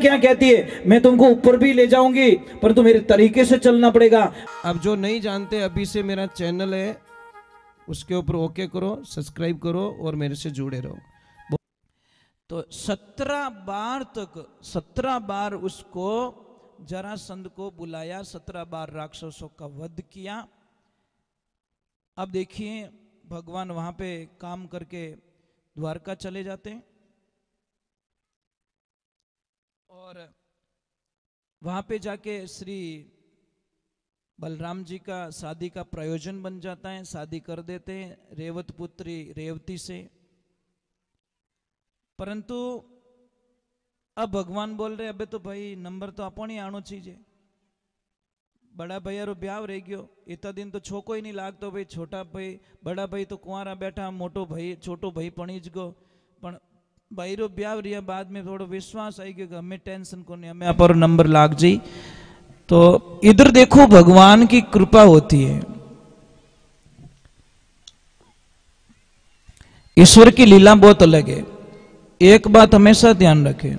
क्या कहती है, मैं तुमको ऊपर भी ले जाऊंगी पर तो मेरे तरीके से चलना पड़ेगा। अब जो नहीं जानते, अभी से मेरा चैनल है उसके ऊपर ओके करो, सब्सक्राइब करो और मेरे से जुड़े रहो। तो 17 बार उसको जरासंध को बुलाया, 17 बार राक्षसों का वध किया। अब देखिए भगवान वहां पे काम करके द्वारका चले जाते हैं और वहां पे जाके श्री बलराम जी का शादी का प्रयोजन बन जाता है, शादी कर देते हैं रेवत पुत्री रेवती से। परंतु अब भगवान बोल रहे अबे तो भाई नंबर तो अपन ही आनो चाहिए, बड़ा भैया रो ब्याह रह गयो, इतना दिन तो छोको ही नहीं लागतो भाई, छोटा भाई बड़ा भाई तो कुंवारा बैठा, मोटो भाई छोटो भाई पणीज गो, पण भाई रो ब्याह रिया बाद में थोड़ा विश्वास आई गयो कि हमें टेंशन को नहीं, हमें आप नंबर लाग जी। तो इधर देखो भगवान की कृपा होती है, ईश्वर की लीला बहुत अलग है। एक बात हमेशा ध्यान रखें,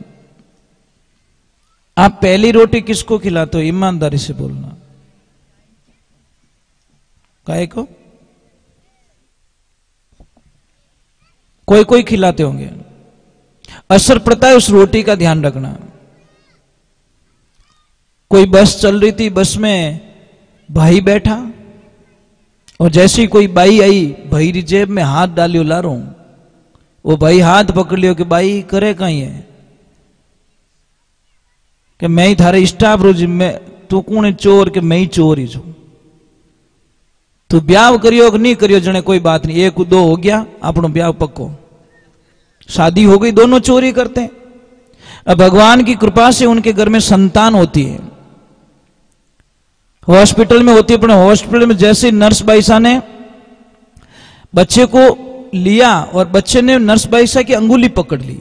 आप पहली रोटी किसको खिलाते हो, ईमानदारी से बोलना, काहे को? कोई कोई खिलाते होंगे, असर पड़ता है उस रोटी का, ध्यान रखना। कोई बस चल रही थी, बस में भाई बैठा और जैसी कोई बाई आई, भाई री जेब में हाथ डालियो ला रहा हूं, वो भाई हाथ पकड़ लियो कि बाई करे कहीं है कि मैं ही थारे स्टाफ रोज में, तू कौन है चोर के मैं ही चोर ही छू, तू ब्याह करियो कि नहीं करियो जने कोई बात नहीं, एक दो हो गया अपनो ब्याह पक्को, शादी हो गई, दोनों चोरी करते हैं। अब भगवान की कृपा से उनके घर में संतान होती है, हॉस्पिटल में होती है, अपने हॉस्पिटल में जैसे नर्स बाईसा ने बच्चे को लिया और बच्चे ने नर्स बाईसा की अंगुली पकड़ ली,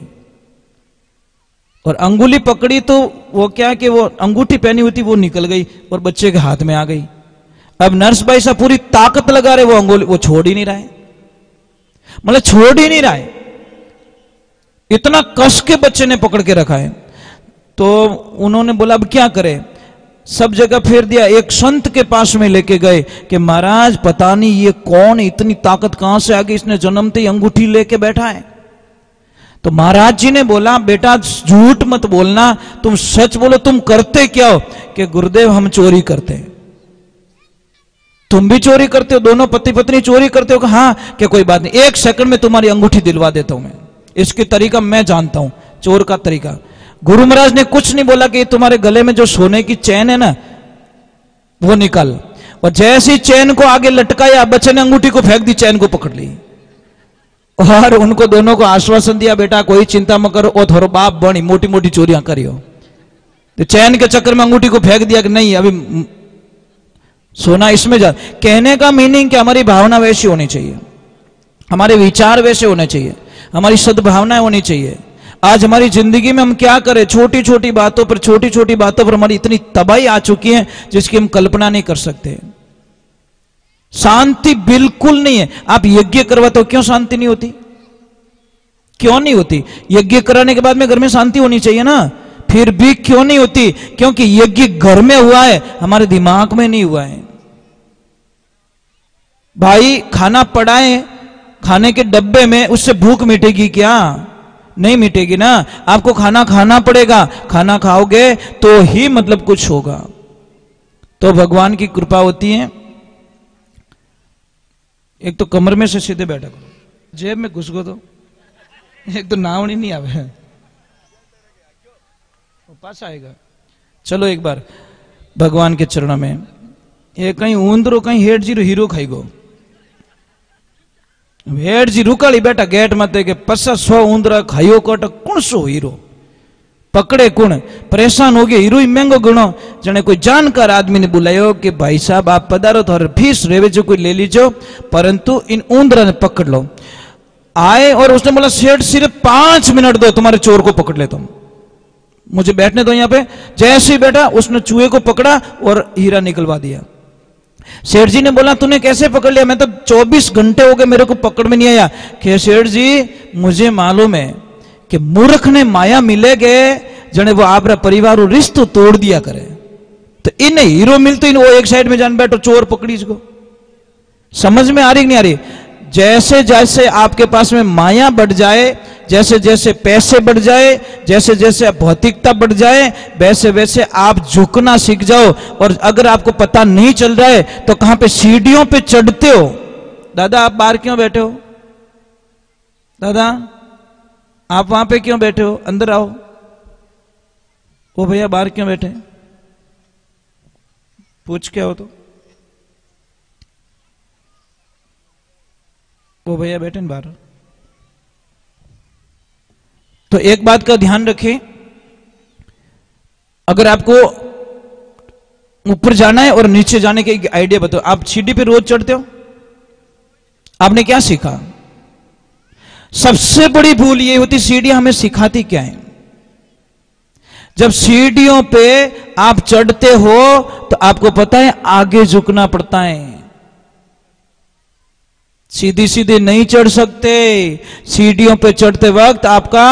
और अंगुली पकड़ी तो वो क्या कि वो अंगूठी पहनी हुई थी वो निकल गई और बच्चे के हाथ में आ गई। अब नर्स बाईसा पूरी ताकत लगा रहे, वो अंगुली वो छोड़ ही नहीं रहा है, मतलब छोड़ ही नहीं रहा है, इतना कस के बच्चे ने पकड़ के रखा है। तो उन्होंने बोला अब क्या करें, सब जगह फेर दिया, एक संत के पास में लेके गए कि महाराज पता नहीं ये कौन, इतनी ताकत कहां से आ गई, इसने जन्मते ही अंगूठी लेके बैठा है। तो महाराज जी ने बोला बेटा झूठ मत बोलना, तुम सच बोलो, तुम करते क्या हो? कि गुरुदेव हम चोरी करते हैं। तुम भी चोरी करते हो, दोनों पति पत्नी चोरी करते हो? हाँ। कि कोई बात नहीं, 1 सेकंड में तुम्हारी अंगूठी दिलवा देता हूं मैं, इसकी तरीका मैं जानता हूं, चोर का तरीका। गुरु महाराज ने कुछ नहीं बोला कि तुम्हारे गले में जो सोने की चैन है ना वो निकाल, और जैसी चैन को आगे लटकाया बच्चे ने अंगूठी को फेंक दी, चैन को पकड़ ली और उनको दोनों को आश्वासन दिया बेटा कोई चिंता मत करो, ओ थोड़ा बाप बनी मोटी मोटी चोरियां करियो। तो चैन के चक्कर में अंगूठी को फेंक दिया कि नहीं अभी सोना इसमें जा। कहने का मीनिंग कि हमारी भावना वैसी होनी चाहिए, हमारे विचार वैसे होने चाहिए, हमारी सद्भावनाएं होनी चाहिए। आज हमारी जिंदगी में हम क्या करें, छोटी छोटी बातों पर हमारी इतनी तबाही आ चुकी है जिसकी हम कल्पना नहीं कर सकते। शांति बिल्कुल नहीं है। आप यज्ञ करवाते हो, क्यों शांति नहीं होती? क्यों नहीं होती? यज्ञ कराने के बाद में घर में शांति होनी चाहिए ना, फिर भी क्यों नहीं होती? क्योंकि यज्ञ घर में हुआ है, हमारे दिमाग में नहीं हुआ है। भाई खाना पड़ाए, खाने के डब्बे में, उससे भूख मिटेगी क्या? नहीं मिटेगी ना। आपको खाना खाना पड़ेगा, खाना खाओगे तो ही मतलब कुछ होगा। तो भगवान की कृपा होती है। एक तो कमर में से सीधे बैठा करो, जेब में घुस गो तो एक तो नावनी नहीं आवे, पास आएगा। चलो एक बार भगवान के चरणों में, ये कहीं ऊंदरो कहीं हेड जी हीरो खाई गो, हेड जी रुकाली बैठा गेट मत के 500 ऊंदरा खाइयो कट, कौन सो हीरो पकड़े कौन? परेशान हो गए, हीरो ही महंगो गणो। जने कोई जानकार आदमी ने बुलायो कि भाई साहब आप पधारो, तो फीस रेवे जो कोई ले लीजो, परंतु इन ऊंदरा ने पकड़ लो। आए और उसने बोला सेठ सिर्फ 5 मिनट दो, तुम्हारे चोर को पकड़ लेता हूं, मुझे बैठने दो यहां पे। जैसे ही बैठा उसने चूहे को पकड़ा और हीरा निकलवा दिया। सेठ जी ने बोला तूने कैसे पकड़ लिया? मैं तो 24 घंटे हो गए मेरे को पकड़ में नहीं आया। कि सेठ जी मुझे मालूम है कि मूर्ख ने माया मिलेगे जने वो आपरा परिवार रिश्तो तोड़ दिया करे। तो इन्हें हीरो मिलते इन वो एक साइड में जान बैठो चोर पकड़ी इसको। समझ में आ रही नहीं आ रही? जैसे जैसे आपके पास में माया बढ़ जाए, जैसे जैसे पैसे बढ़ जाए, जैसे जैसे भौतिकता बढ़ जाए, वैसे वैसे आप झुकना सीख जाओ। और अगर आपको पता नहीं चल रहा है तो कहां पे सीढ़ियों पे चढ़ते हो। दादा आप बाहर क्यों बैठे हो? दादा आप वहां पे क्यों बैठे हो? अंदर आओ। वो भैया बाहर क्यों बैठे? पूछ क्या हो? तो वो भैया बैठे न बाहर। तो एक बात का ध्यान रखें, अगर आपको ऊपर जाना है और नीचे जाने के आइडिया बताओ। आप सीढ़ी पे रोज चढ़ते हो, आपने क्या सीखा? सबसे बड़ी भूल ये होती, सीढ़ियां हमें सिखाती क्या है? जब सीढ़ियों पे आप चढ़ते हो तो आपको पता है आगे झुकना पड़ता है, सीधी सीधी नहीं चढ़ सकते। सीढ़ियों पे चढ़ते वक्त आपका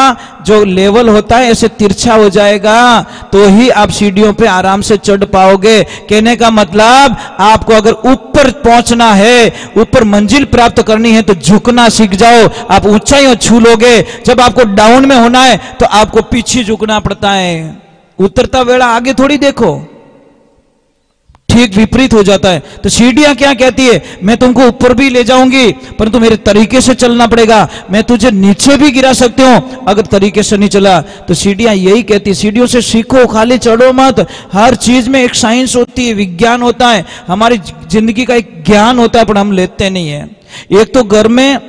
जो लेवल होता है ऐसे तिरछा हो जाएगा, तो ही आप सीढ़ियों पे आराम से चढ़ पाओगे। कहने का मतलब आपको अगर ऊपर पहुंचना है, ऊपर मंजिल प्राप्त करनी है तो झुकना सीख जाओ। आप ऊंचाइयों छू लोगे। जब आपको डाउन में होना है तो आपको पीछे झुकना पड़ता है। उतरता वेला आगे थोड़ी देखो, ठीक विपरीत हो जाता है। तो सीढ़ियां क्या कहती है? मैं तुमको ऊपर भी ले जाऊंगी परंतु मेरे तरीके से चलना पड़ेगा। मैं तुझे नीचे भी गिरा सकती हूं अगर तरीके से नहीं चला। तो सीढ़ियां यही कहती है, सीढ़ियों से सीखो, खाली चढ़ो मत। हर चीज में एक साइंस होती है, विज्ञान होता है, हमारी जिंदगी का एक ज्ञान होता है, पर हम लेते नहीं है। एक तो घर में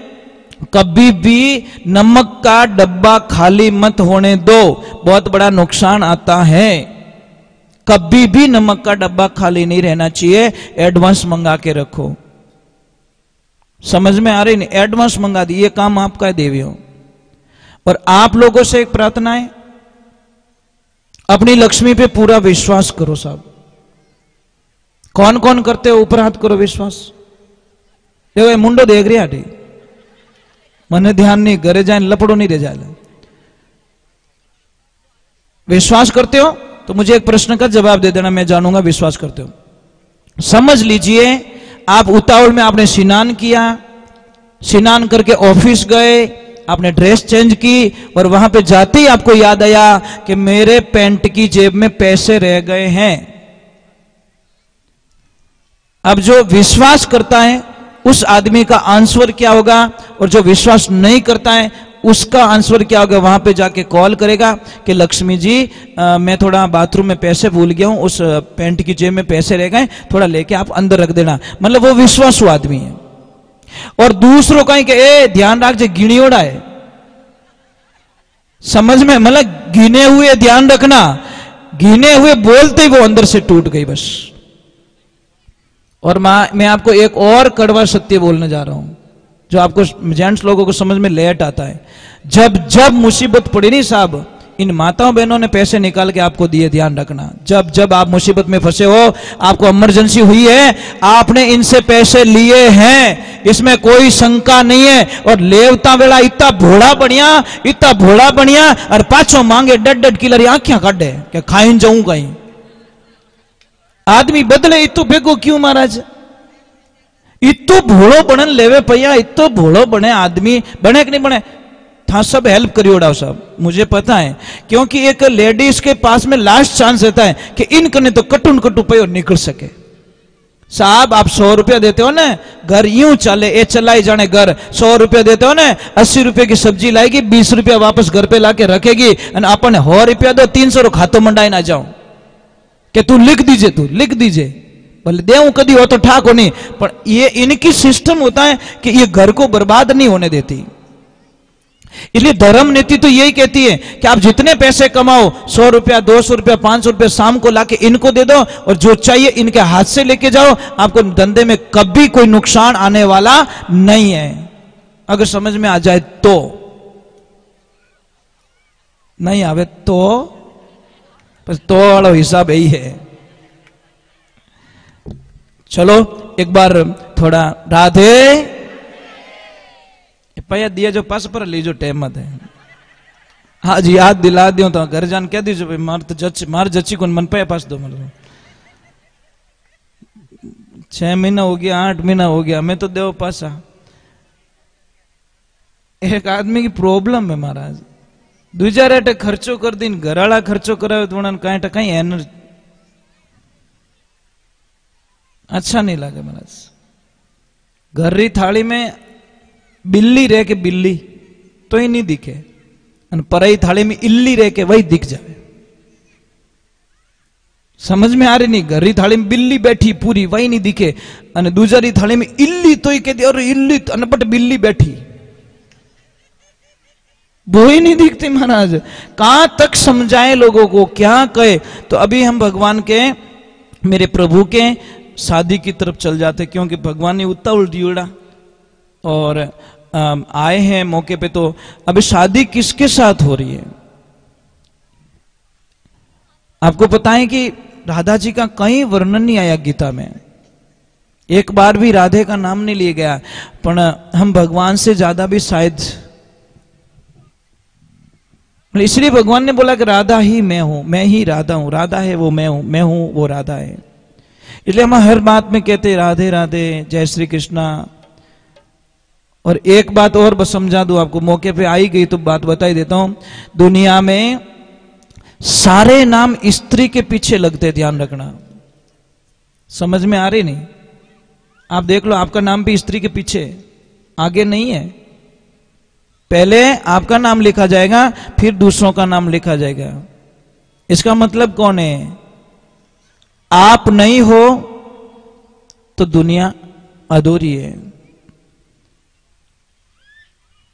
कभी भी नमक का डब्बा खाली मत होने दो, बहुत बड़ा नुकसान आता है। कभी भी नमक का डब्बा खाली नहीं रहना चाहिए। एडवांस मंगा के रखो। समझ में आ रही नहीं? एडवांस मंगा दी, ये काम आपका है देवियों। और आप लोगों से एक प्रार्थना है, अपनी लक्ष्मी पे पूरा विश्वास करो साहब। कौन कौन करते हो? ऊपर हाथ करो विश्वास। देखो मुंडो देख रही आटी, मने ध्यान नहीं, घरे जाए लपड़ो नहीं रह जाए। विश्वास करते हो तो मुझे एक प्रश्न का जवाब दे देना, मैं जानूंगा विश्वास करते हो। समझ लीजिए आप उतावल में आपने स्नान किया, स्नान करके ऑफिस गए, आपने ड्रेस चेंज की और वहां पे जाते ही आपको याद आया कि मेरे पैंट की जेब में पैसे रह गए हैं। अब जो विश्वास करता है उस आदमी का आंसर क्या होगा, और जो विश्वास नहीं करता है उसका आंसर क्या होगा? वहां पे जाके कॉल करेगा कि लक्ष्मी जी मैं थोड़ा बाथरूम में पैसे भूल गया हूं, उस पैंट की जेब में पैसे रह गए, थोड़ा लेके आप अंदर रख देना। मतलब वो विश्वासु आदमी है। और दूसरों का कि ए ध्यान रख जे गिणियोड़ा है। समझ में? मतलब गिने हुए ध्यान रखना, गिने हुए बोलते ही वो अंदर से टूट गई बस। और मैं आपको एक और कड़वा सत्य बोलने जा रहा हूं जो आपको जेंट्स लोगों को समझ में लेट आता है। जब जब मुसीबत पड़ी नहीं साहब, इन माताओं बहनों ने पैसे निकाल के आपको दिए, ध्यान रखना। जब जब आप मुसीबत में फंसे हो, आपको इमरजेंसी हुई है, आपने इनसे पैसे लिए हैं, इसमें कोई शंका नहीं है। और लेवता वेला इतना भोड़ा बढ़िया और पाछो मांगे डड किलर आंखियां काटे क्या खाइन जाऊं कहीं। आदमी बदले इतो भेगो क्यों महाराज? इतो भोड़ो बनन लेवे भैया, इतो भोड़ो बने आदमी बने कि नहीं बने? था सब हेल्प करियो उड़ाओ साहब, मुझे पता है। क्योंकि एक लेडीज के पास में लास्ट चांस रहता है कि इनकने तो कटुन कटु पे और निकल सके। साहब आप 100 रुपया देते हो ना, घर यूं चले, ए चलाई जाने घर। 100 रुपया देते हो ना, 80 रुपये की सब्जी लाएगी, 20 रुपया वापस घर पे लाके रखेगी, और अपन 100 रुपया दो 300 खातो मंडाई ना जाओ कि तू लिख दीजिए भले देऊं कदी हो तो ठाक हो नहीं। पर ये इनकी सिस्टम होता है कि ये घर को बर्बाद नहीं होने देती। इसलिए धर्म नीति तो यही कहती है कि आप जितने पैसे कमाओ, 100 रुपया 200 रुपया 500 रुपया शाम को लाके इनको दे दो, और जो चाहिए इनके हाथ से लेके जाओ। आपको धंधे में कभी कोई नुकसान आने वाला नहीं है, अगर समझ में आ जाए तो। नहीं आवे तो वाला हिसाब यही है। चलो एक बार थोड़ा राधे पया दिया जो पास पर लीजो टाइम मत है। आज याद दिला दियो तो घर जान कह दीजिए भाई मार जची को मन पे पास दो मतलब 6 महीना हो गया 8 महीना हो गया मैं तो देव पासा। एक आदमी की प्रॉब्लम है महाराज, दूजा रेटे खर्चो कर दिन घराड़ा खर्चो करावे तो उन्होंने कहीं टका एनर्जी अच्छा नहीं लगे महाराज। घर री थाली में बिल्ली रह के बिल्ली तो ही नहीं दिखे, पराई थाली में इल्ली रह के वही दिख जाए। समझ में आ रही नहीं, घर री थाली में बिल्ली बैठी पूरी वही नहीं दिखे, दूजा री थाली में इल्ली तो ही कहती और इल्ली बट बिल्ली बैठी वो ही नहीं दिखती महाराज। कहां तक समझाए लोगों को, क्या कहे। तो अभी हम भगवान के मेरे प्रभु के शादी की तरफ चल जाते, क्योंकि भगवान ने उतना उल्टी उड़ा और आए हैं मौके पे। तो अभी शादी किसके साथ हो रही है? आपको पता है कि राधा जी का कहीं वर्णन नहीं आया गीता में, एक बार भी राधे का नाम नहीं लिया गया। पर हम भगवान से ज्यादा भी शायद, इसलिए भगवान ने बोला कि राधा ही मैं हूं, मैं ही राधा हूं, राधा है वो मैं हूं वो राधा है। इसलिए हम हर बात में कहते राधे राधे जय श्री कृष्णा। और एक बात और बस समझा दूं आपको, मौके पे आई गई तो बात बता ही देता हूं। दुनिया में सारे नाम स्त्री के पीछे लगते, ध्यान रखना। समझ में आ रही नहीं? आप देख लो, आपका नाम भी स्त्री के पीछे, आगे नहीं है। पहले आपका नाम लिखा जाएगा फिर दूसरों का नाम लिखा जाएगा। इसका मतलब कौन है? आप नहीं हो तो दुनिया अधूरी है।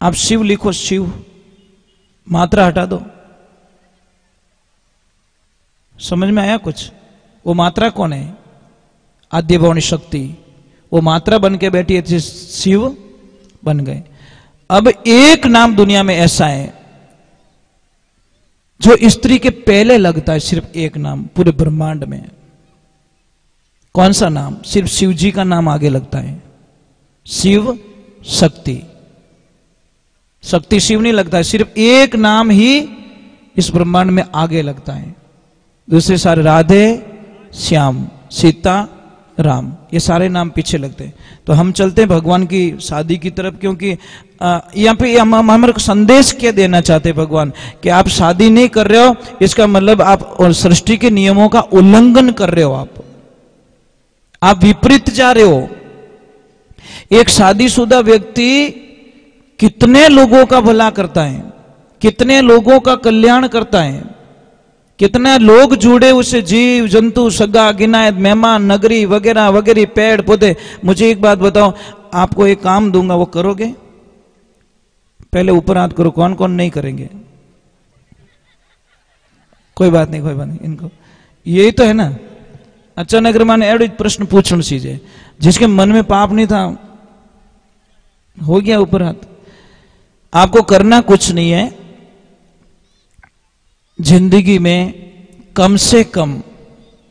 आप शिव लिखो, शिव मात्रा हटा दो। समझ में आया कुछ? वो मात्रा कौन है? आद्य भवानी शक्ति, वो मात्रा बन के बैठी है, शिव बन गए। अब एक नाम दुनिया में ऐसा है जो स्त्री के पहले लगता है, सिर्फ एक नाम पूरे ब्रह्मांड में। कौन सा नाम? सिर्फ शिव जी का नाम आगे लगता है, शिव शक्ति। शक्ति शिव नहीं लगता है, सिर्फ एक नाम ही इस ब्रह्मांड में आगे लगता है। दूसरे सारे राधे श्याम सीता राम, ये सारे नाम पीछे लगते हैं। तो हम चलते हैं भगवान की शादी की तरफ, क्योंकि यहाँ पे हम हमारे को संदेश क्या देना चाहते हैं भगवान कि आप शादी नहीं कर रहे हो, इसका मतलब आप सृष्टि के नियमों का उल्लंघन कर रहे हो, आप विपरीत जा रहे हो। एक शादीशुदा व्यक्ति कितने लोगों का भला करता है, कितने लोगों का कल्याण करता है, कितने लोग जुड़े उसे, जीव जंतु सगा गिनायत मेहमान नगरी वगैरह वगैरह पेड़ पौधे। मुझे एक बात बताओ, आपको एक काम दूंगा वो करोगे? पहले ऊपर हाथ करो, कौन कौन नहीं करेंगे? कोई बात नहीं, कोई बात नहीं, इनको यही तो है ना। अचानक मैंने एड प्रश्न पूछना चीजें, जिसके मन में पाप नहीं था हो गया ऊपर हाथ। आपको करना कुछ नहीं है, जिंदगी में कम से कम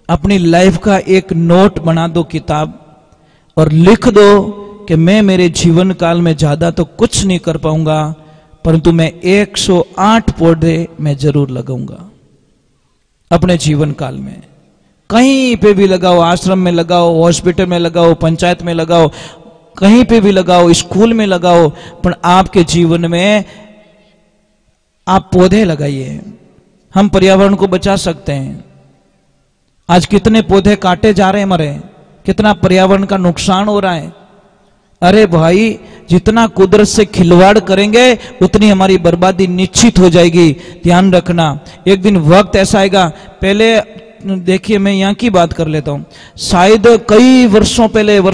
अपनी लाइफ का एक नोट बना दो, किताब, और लिख दो कि मैं मेरे जीवन काल में ज्यादा तो कुछ नहीं कर पाऊंगा, परंतु मैं 108 पौधे मैं जरूर लगाऊंगा अपने जीवन काल में। कहीं पे भी लगाओ, आश्रम में लगाओ, हॉस्पिटल में लगाओ, पंचायत में लगाओ, कहीं पे भी लगाओ, स्कूल में लगाओ, पर आपके जीवन में आप पौधे लगाइए। हम पर्यावरण को बचा सकते हैं। आज कितने पौधे काटे जा रहे हैं हमारे, कितना पर्यावरण का नुकसान हो रहा है। अरे भाई, जितना कुदरत से खिलवाड़ करेंगे उतनी हमारी बर्बादी निश्चित हो जाएगी, ध्यान रखना। एक दिन वक्त ऐसा आएगा, पहले देखिए मैं यहाँ की बात कर लेता हूँ, शायद कई वर्षों पहले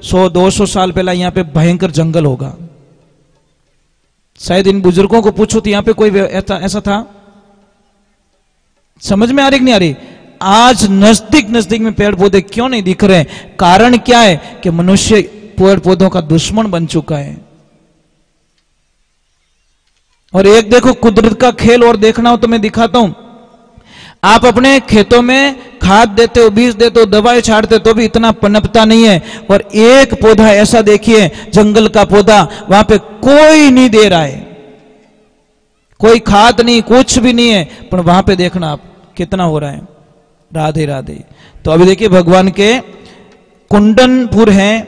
100-200 साल पहले यहाँ पे भयंकर जंगल होगा। शायद इन बुजुर्गों को पूछो तो यहाँ पे कोई ऐसा था? समझ में आ रही कि नहीं आ रही? आज नजदीक नजदीक में पेड़ पौधे क्यों नहीं दिख रहे? कारण क्या है कि मनुष्य पेड़ पौधों का दुश्मन बन चुका है। और एक देखो कुदरत का खेल और देखना हो तो मैं दिखाता हूं। आप अपने खेतों में खाद देते हो, बीज देते हो, दवाई छाड़ते हो, तो भी इतना पनपता नहीं है। और एक पौधा ऐसा देखिए, जंगल का पौधा, वहां पे कोई नहीं दे रहा है, कोई खाद नहीं, कुछ भी नहीं है, पर वहां पे देखना आप कितना हो रहा है। राधे राधे। तो अभी देखिए भगवान के कुंडनपुर हैं,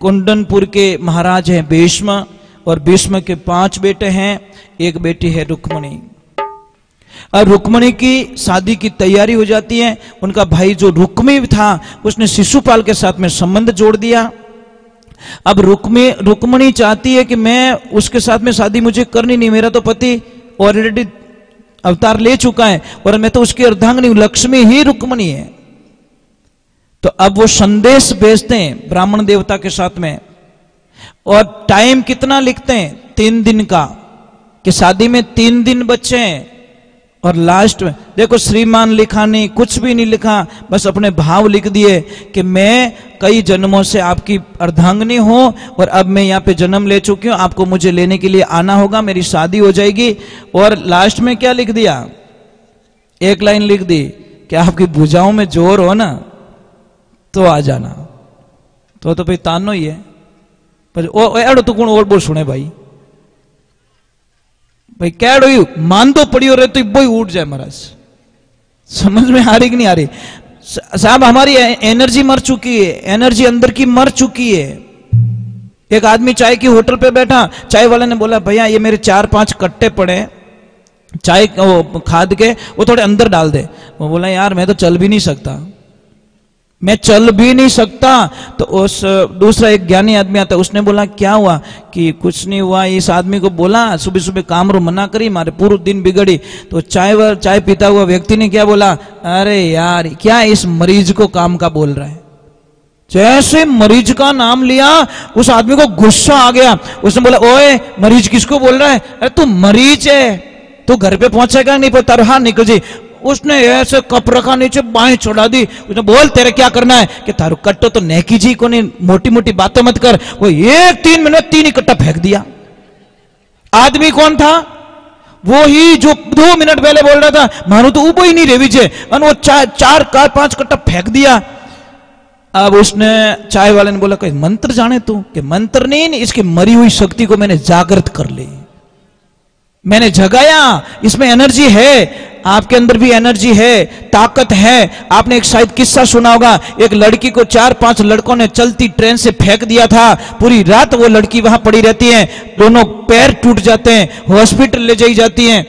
कुंडनपुर के महाराज हैं भीष्म, और भीष्म के 5 बेटे हैं, एक बेटी है रुक्मणी। अब रुक्मणी की शादी की तैयारी हो जाती है। उनका भाई जो रुक्मी था उसने शिशुपाल के साथ में संबंध जोड़ दिया। अब रुक्मणी चाहती है कि मैं उसके साथ में शादी मुझे करनी नहीं, मेरा तो पति ऑलरेडी अवतार ले चुका है और मैं तो उसकी अर्धांगिनी, लक्ष्मी ही रुक्मणी है। तो अब वो संदेश भेजते हैं ब्राह्मण देवता के साथ में, और टाइम कितना लिखते हैं 3 दिन का, कि शादी में 3 दिन बचे हैं। और लास्ट में देखो श्रीमान लिखा नहीं, कुछ भी नहीं लिखा, बस अपने भाव लिख दिए कि मैं कई जन्मों से आपकी अर्धांगिनी हूं और अब मैं यहाँ पे जन्म ले चुकी हूं, आपको मुझे लेने के लिए आना होगा, मेरी शादी हो जाएगी। और लास्ट में क्या लिख दिया, एक लाइन लिख दी कि आपकी भुजाओं में जोर हो ना तो आ जाना। तो भाई तानो ही है, पर एड़ो तो कौन और बोल सुने भाई, भाई क्या मान दो पड़ी हो रहे तो बोई उठ जाए महाराज। समझ में आ रही कि नहीं आ रही साहब? हमारी एनर्जी मर चुकी है, एनर्जी अंदर की मर चुकी है। एक आदमी चाय की होटल पे बैठा, चाय वाले ने बोला भैया ये मेरे 4-5 कट्टे पड़े चाय खाद के, वो थोड़े अंदर डाल दे। वो बोला यार मैं तो चल भी नहीं सकता, मैं चल भी नहीं सकता। तो उस दूसरा एक ज्ञानी आदमी आता, उसने बोला क्या हुआ? कि कुछ नहीं हुआ। इस आदमी को बोला सुबह सुबह काम रो मना करी, मारे पूरा दिन बिगड़ी। तो चाय पीता हुआ व्यक्ति ने क्या बोला, अरे यार क्या इस मरीज को काम का बोल रहा है। जैसे मरीज का नाम लिया उस आदमी को गुस्सा आ गया। उसने बोला ओए मरीज किसको बोल रहा है? अरे तू मरीज है, तू घर पे पहुंचेगा नहीं, पर तरह निकल जी। उसने ऐसे कप रखा नीचे, बाहें चढ़ा दी। उसने बोल तेरे क्या करना है? कि तारू कट्टो तो नेकी जी को नहीं, मोटी मोटी बातें मत कर। वो 3 मिनट 3 ही कट्टा फेंक दिया। आदमी कौन था? वो ही जो 2 मिनट पहले बोल रहा था मानो तो उबो ही नहीं रेवी छे, और वो 4-5 कट्टा फेंक दिया। अब उसने चाय वाले ने बोला कोई मंत्र जाने तू? कि मंत्र नहीं, इसकी मरी हुई शक्ति को मैंने जागृत कर ली, मैंने जगाया। इसमें एनर्जी है, आपके अंदर भी एनर्जी है, ताकत है। आपने एक शायद किस्सा सुना होगा, एक लड़की को 4-5 लड़कों ने चलती ट्रेन से फेंक दिया था। पूरी रात वो लड़की वहां पड़ी रहती है, दोनों पैर टूट जाते हैं, हॉस्पिटल ले जाई जाती हैं।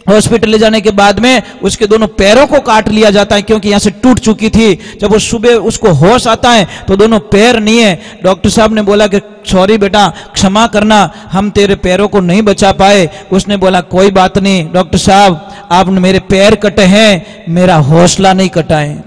हॉस्पिटल ले जाने के बाद में उसके दोनों पैरों को काट लिया जाता है, क्योंकि यहां से टूट चुकी थी। जब वो सुबह उसको होश आता है तो दोनों पैर नहीं है। डॉक्टर साहब ने बोला कि सॉरी बेटा, क्षमा करना, हम तेरे पैरों को नहीं बचा पाए। उसने बोला कोई बात नहीं डॉक्टर साहब, आपने मेरे पैर कटे हैं, मेरा हौसला नहीं कटा है।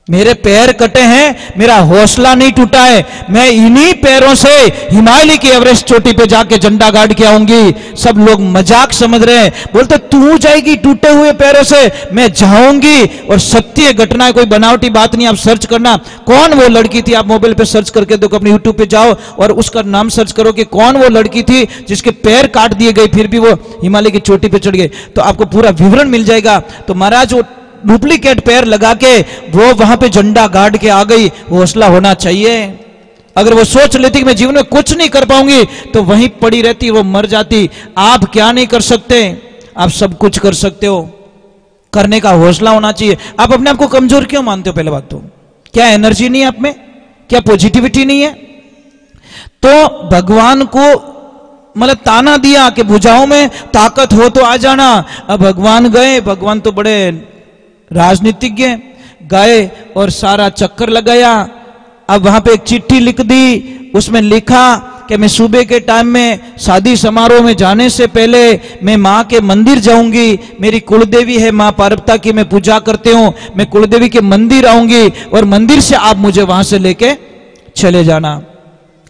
मेरे पैर कटे हैं, मेरा हौसला नहीं टूटा है। मैं इन्हीं पैरों से हिमालय की एवरेस्ट चोटी पे जाके झंडा गाड़ के आऊंगी। सब लोग मजाक समझ रहे हैं, बोलते तू जाएगी टूटे हुए पैरों से, मैं जाऊंगी। और सत्य घटना है, कोई बनावटी बात नहीं। आप सर्च करना कौन वो लड़की थी, आप मोबाइल पे सर्च करके देखो, अपने यूट्यूब पे जाओ और उसका नाम सर्च करो कि कौन वो लड़की थी जिसके पैर काट दिए गए फिर भी वो हिमालय की चोटी पे चढ़ गए। तो आपको पूरा विवरण मिल जाएगा। तो महाराज वो डुप्लीकेट पैर लगा के वो वहां पे झंडा गाड़ के आ गई। हौसला होना चाहिए। अगर वो सोच लेती कि मैं जीवन में कुछ नहीं कर पाऊंगी तो वहीं पड़ी रहती, वो मर जाती। आप क्या नहीं कर सकते? आप सब कुछ कर सकते हो। करने का हौसला होना चाहिए। आप अपने आप को कमजोर क्यों मानते हो? पहले बात तो क्या एनर्जी नहीं है आप में? क्या पॉजिटिविटी नहीं है? तो भगवान को मतलब ताना दिया कि भुजाओं में ताकत हो तो आ जाना। अब भगवान गए, भगवान तो बड़े राजनीतिज्ञ गए और सारा चक्कर लगाया। अब वहां पे एक चिट्ठी लिख दी, उसमें लिखा कि मैं सुबह के टाइम में शादी समारोह में जाने से पहले मैं माँ के मंदिर जाऊंगी। मेरी कुलदेवी है माँ पार्वती की, मैं पूजा करते हूँ। मैं कुलदेवी के मंदिर आऊंगी और मंदिर से आप मुझे वहां से लेके चले जाना।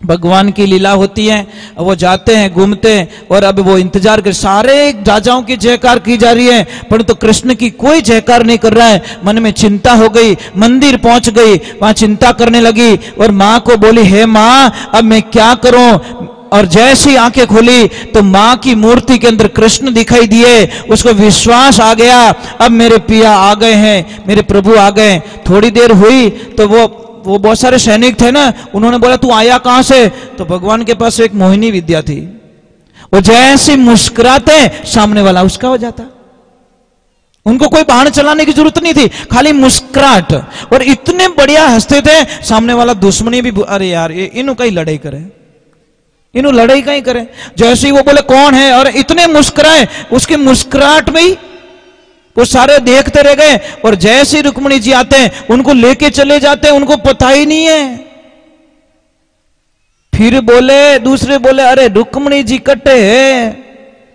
भगवान की लीला होती है, वो जाते हैं, घूमते हैं, और अब वो इंतजार कर, सारे राजाओं की जयकार की जा रही है, परंतु कृष्ण की कोई जयकार नहीं कर रहा है। मन में चिंता हो गई, मंदिर पहुंच गई, वहां चिंता करने लगी और माँ को बोली हे माँ अब मैं क्या करूं? और जैसे ही आंखें खोली तो माँ की मूर्ति के अंदर कृष्ण दिखाई दिए। उसको विश्वास आ गया, अब मेरे पिया आ गए हैं, मेरे प्रभु आ गए। थोड़ी देर हुई तो वो बहुत सारे सैनिक थे ना, उन्होंने बोला तू आया कहां से? तो भगवान के पास एक मोहिनी विद्या थी। वो जैसे मुस्कुराते सामने वाला उसका हो जाता। उनको कोई बाण चलाने की जरूरत नहीं थी, खाली मुस्कुराहट, और इतने बढ़िया हंसते थे सामने वाला दुश्मनी भी, अरे यार ये इन्हों का ही लड़ाई करे, इन्हों लड़ाई का ही करे। जैसे ही वो बोले कौन है, और इतने मुस्कुराए, उसकी मुस्कुराहट में ही वो सारे देखते रह गए। और जैसे ही रुक्मिणी जी आते हैं उनको लेके चले जाते हैं, उनको पता ही नहीं है। फिर बोले, दूसरे बोले अरे रुक्मिणी जी कटे है,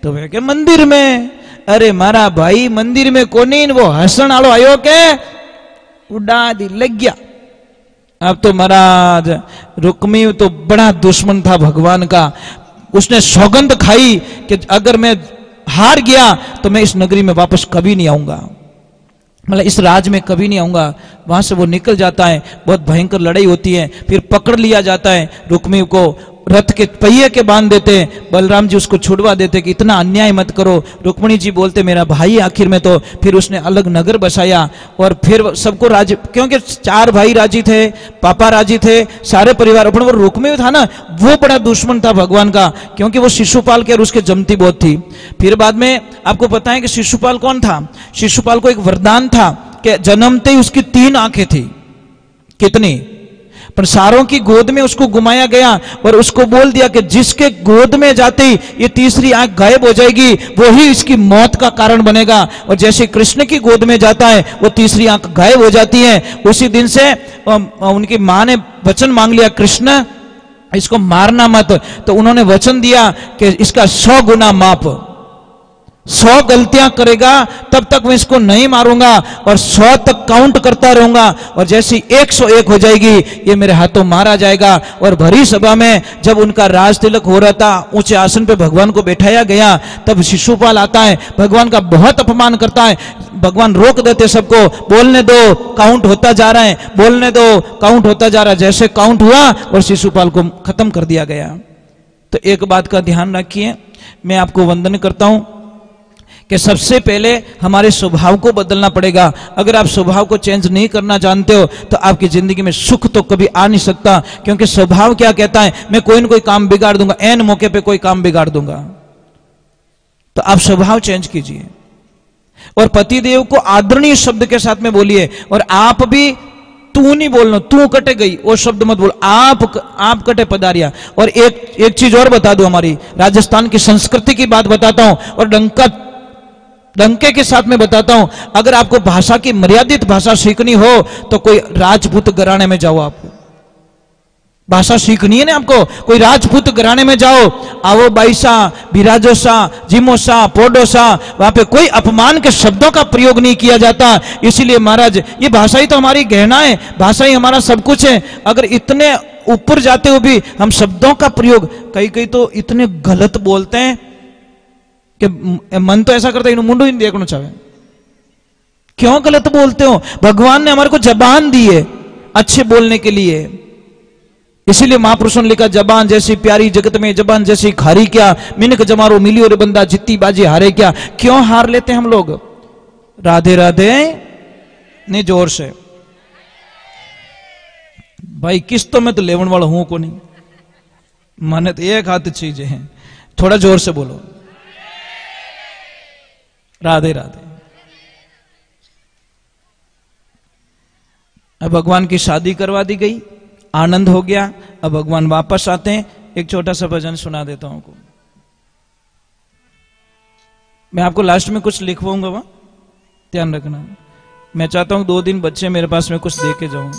तो वे के मंदिर में। अरे मारा भाई मंदिर में कोनी, वो हसन आलो आयो के उड़ा दी लग गया। अब तो महाराज रुक्मी तो बड़ा दुश्मन था भगवान का। उसने सौगंध खाई कि अगर मैं हार गया तो मैं इस नगरी में वापस कभी नहीं आऊंगा, मतलब इस राज में कभी नहीं आऊंगा। वहां से वो निकल जाता है, बहुत भयंकर लड़ाई होती है, फिर पकड़ लिया जाता है रुक्मी को, रथ के पहिए के बांध देते हैं। बलराम जी उसको छुड़वा देते कि इतना अन्याय मत करो। रुक्मिणी जी बोलते मेरा भाई आखिर में, तो फिर उसने अलग नगर बसाया और फिर सबको राजी, क्योंकि 4 भाई राजी थे, पापा राजी थे, सारे परिवार। अपन वो रुक्मिणी था ना, वो बड़ा दुश्मन था भगवान का, क्योंकि वो शिशुपाल के और उसके जमती बहुत थी। फिर बाद में आपको पता है कि शिशुपाल कौन था। शिशुपाल को एक वरदान था कि जन्मते ही उसकी 3 आंखें थी। कितनी? पर सारों की गोद में उसको घुमाया गया और उसको बोल दिया कि जिसके गोद में जाते ही ये तीसरी आंख गायब हो जाएगी, वो ही इसकी मौत का कारण बनेगा। और जैसे कृष्ण की गोद में जाता है वो तीसरी आंख गायब हो जाती है। उसी दिन से उनकी मां ने वचन मांग लिया, कृष्ण इसको मारना मत। तो उन्होंने वचन दिया कि इसका 100 गुना माप, 100 गलतियां करेगा तब तक मैं इसको नहीं मारूंगा, और 100 तक काउंट करता रहूंगा, और जैसी 101 हो जाएगी ये मेरे हाथों मारा जाएगा। और भरी सभा में जब उनका राज तिलक हो रहा था, ऊंचे आसन पे भगवान को बैठाया गया, तब शिशुपाल आता है, भगवान का बहुत अपमान करता है। भगवान रोक देते सबको, बोलने दो, काउंट होता जा रहा है, बोलने दो, काउंट होता जा रहा है। जैसे काउंट हुआ और शिशुपाल को खत्म कर दिया गया। तो एक बात का ध्यान रखिए, मैं आपको वंदन करता हूं कि सबसे पहले हमारे स्वभाव को बदलना पड़ेगा। अगर आप स्वभाव को चेंज नहीं करना जानते हो तो आपकी जिंदगी में सुख तो कभी आ नहीं सकता, क्योंकि स्वभाव क्या कहता है, मैं कोई ना कोई काम बिगाड़ दूंगा, एन मौके पे कोई काम बिगाड़ दूंगा। तो आप स्वभाव चेंज कीजिए और पतिदेव को आदरणीय शब्द के साथ में बोलिए। और आप भी तू नहीं बोलना, तू कटे गई वो शब्द मत बोल, आप कटे पधारिया। और एक चीज और बता दूं, हमारी राजस्थान की संस्कृति की बात बताता हूं और डंके के साथ में बताता हूं। अगर आपको भाषा की मर्यादित भाषा सीखनी हो तो कोई राजपूत घराने में जाओ। आपको भाषा सीखनी है ना, आपको कोई राजपूत घराने में जाओ, आओ बाईसा, बिराजोसा, जिमोसा, पोडोसा, वहां पे कोई अपमान के शब्दों का प्रयोग नहीं किया जाता। इसीलिए महाराज ये भाषा ही तो हमारी गहना है, भाषा ही हमारा सब कुछ है। अगर इतने ऊपर जाते हुए भी हम शब्दों का प्रयोग कई तो इतने गलत बोलते हैं कि मन तो ऐसा करता है मुंडो ही देखना चाहे। क्यों गलत बोलते हो? भगवान ने हमारे को जबान दी है अच्छे बोलने के लिए। इसीलिए महापुरुषों ने लिखा, जबान जैसी प्यारी जगत में जबान जैसी खारी क्या, मिनक जमारो मिली और बंदा जितनी बाजी हारे क्या। क्यों हार लेते हैं हम लोग? राधे राधे नहीं जोर से भाई, किस्तों में तो लेवन वाला हूं को नहीं, माने तो एक हाथ चीजें हैं। थोड़ा जोर से बोलो, राधे राधे। अब भगवान की शादी करवा दी गई, आनंद हो गया। अब भगवान वापस आते हैं। एक छोटा सा भजन सुना देता हूं आपको। मैं आपको लास्ट में कुछ लिखवाऊंगा, वहां ध्यान रखना। मैं चाहता हूं 2 दिन बच्चे मेरे पास में कुछ दे के जाऊं।